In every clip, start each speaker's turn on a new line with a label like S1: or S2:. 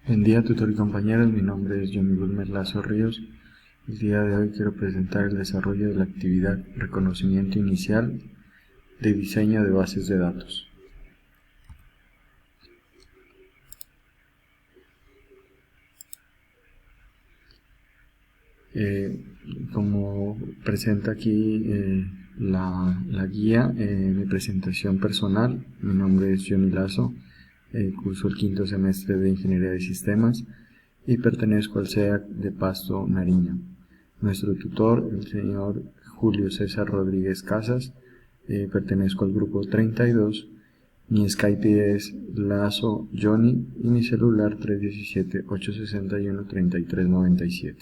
S1: Buen día, tutor y compañeros, mi nombre es Johnny Wilmer Lazo Ríos. El día de hoy quiero presentar el desarrollo de la actividad reconocimiento inicial de diseño de bases de datos. Como presenta aquí la guía, mi presentación personal, mi nombre es Johnny Lazo, curso el quinto semestre de Ingeniería de Sistemas y pertenezco al CEAC de Pasto, Nariño. Nuestro tutor, el señor Julio César Rodríguez Casas, pertenezco al grupo 32, mi Skype es Lazo Johnny y mi celular 317-861-3397.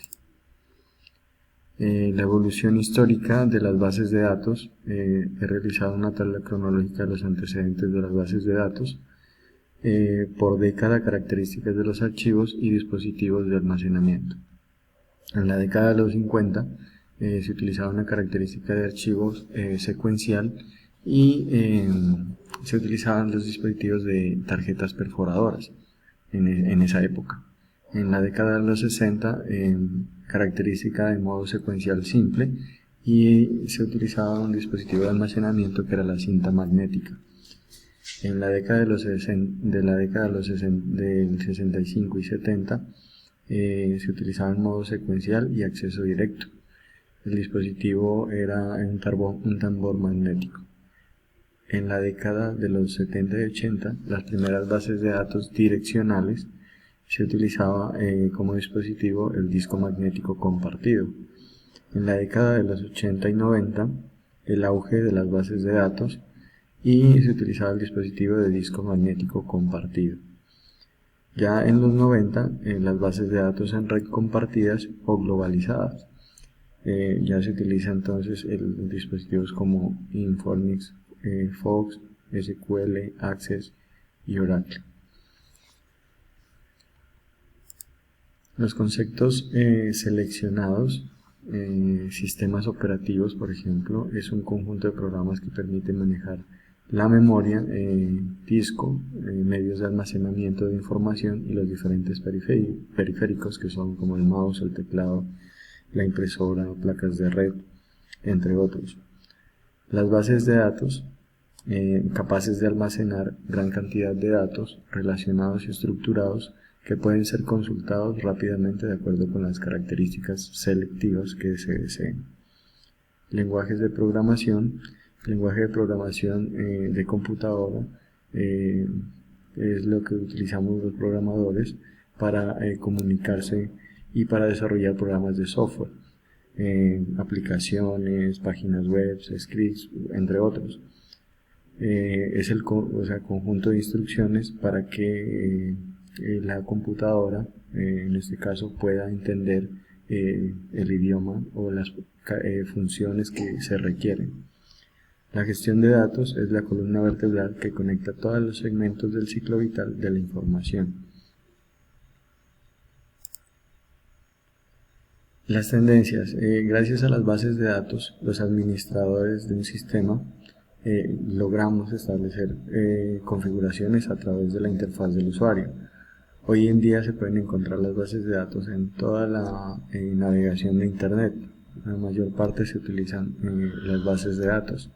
S1: La evolución histórica de las bases de datos. He realizado una tabla cronológica de los antecedentes de las bases de datos por década, características de los archivos y dispositivos de almacenamiento. En la década de los 50 se utilizaba una característica de archivos secuencial y se utilizaban los dispositivos de tarjetas perforadoras en esa época. En la década de los 60, característica de modo secuencial simple, y se utilizaba un dispositivo de almacenamiento que era la cinta magnética. En la década del 65 y 70 se utilizaba en modo secuencial y acceso directo. El dispositivo era un tambor magnético. En la década de los 70 y 80, las primeras bases de datos direccionales, se utilizaba como dispositivo el disco magnético compartido. En la década de los 80 y 90, el auge de las bases de datos y se utilizaba el dispositivo de disco magnético compartido. Ya en los 90, las bases de datos en red compartidas o globalizadas. Ya se utilizan entonces dispositivos como Informix, Fox, SQL, Access y Oracle. Los conceptos seleccionados, sistemas operativos, por ejemplo, es un conjunto de programas que permiten manejar la memoria, disco, medios de almacenamiento de información y los diferentes periféricos que son como el mouse, el teclado, la impresora, placas de red, entre otros. Las bases de datos, capaces de almacenar gran cantidad de datos relacionados y estructurados que pueden ser consultados rápidamente de acuerdo con las características selectivas que se deseen. Lenguajes de programación. El lenguaje de programación de computadora es lo que utilizamos los programadores para comunicarse y para desarrollar programas de software, aplicaciones, páginas web, scripts, entre otros. Es el conjunto de instrucciones para que la computadora, en este caso, pueda entender el idioma o las funciones que se requieren. La gestión de datos es la columna vertebral que conecta todos los segmentos del ciclo vital de la información. Las tendencias. Gracias a las bases de datos, los administradores de un sistema logramos establecer configuraciones a través de la interfaz del usuario. Hoy en día se pueden encontrar las bases de datos en toda la navegación de Internet. La mayor parte se utilizan las bases de datos.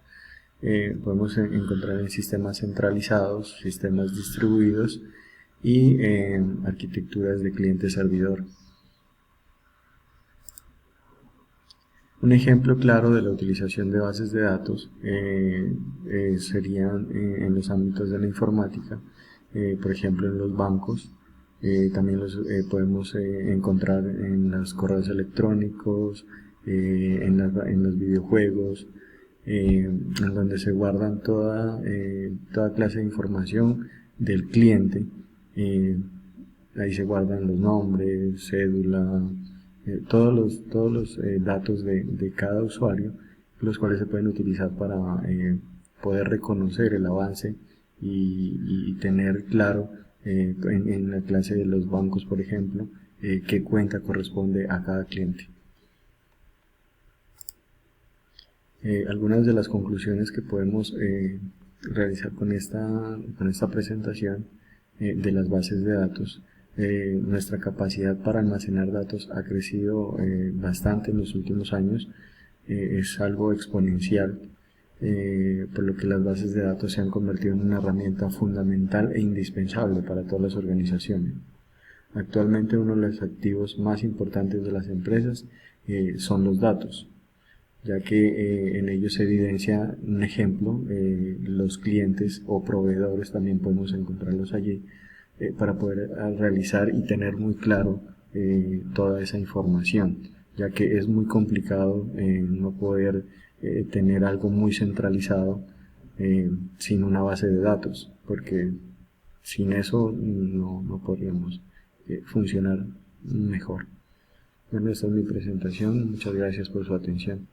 S1: Podemos encontrar en sistemas centralizados, sistemas distribuidos y arquitecturas de cliente-servidor. Un ejemplo claro de la utilización de bases de datos serían en los ámbitos de la informática, por ejemplo en los bancos. También los podemos encontrar en los correos electrónicos, en los videojuegos, en donde se guardan toda clase de información del cliente. Ahí se guardan los nombres, cédula, todos los datos de cada usuario, los cuales se pueden utilizar para poder reconocer el avance y tener claro en la clase de los bancos, por ejemplo, qué cuenta corresponde a cada cliente. Algunas de las conclusiones que podemos realizar con esta presentación de las bases de datos Nuestra capacidad para almacenar datos ha crecido bastante en los últimos años, es algo exponencial, por lo que las bases de datos se han convertido en una herramienta fundamental e indispensable para todas las organizaciones. Actualmente uno de los activos más importantes de las empresas son los datos, ya que en ellos se evidencia un ejemplo, los clientes o proveedores también podemos encontrarlos allí, para poder realizar y tener muy claro toda esa información, ya que es muy complicado no poder tener algo muy centralizado sin una base de datos, porque sin eso no podríamos funcionar mejor. Bueno, esta es mi presentación. Muchas gracias por su atención.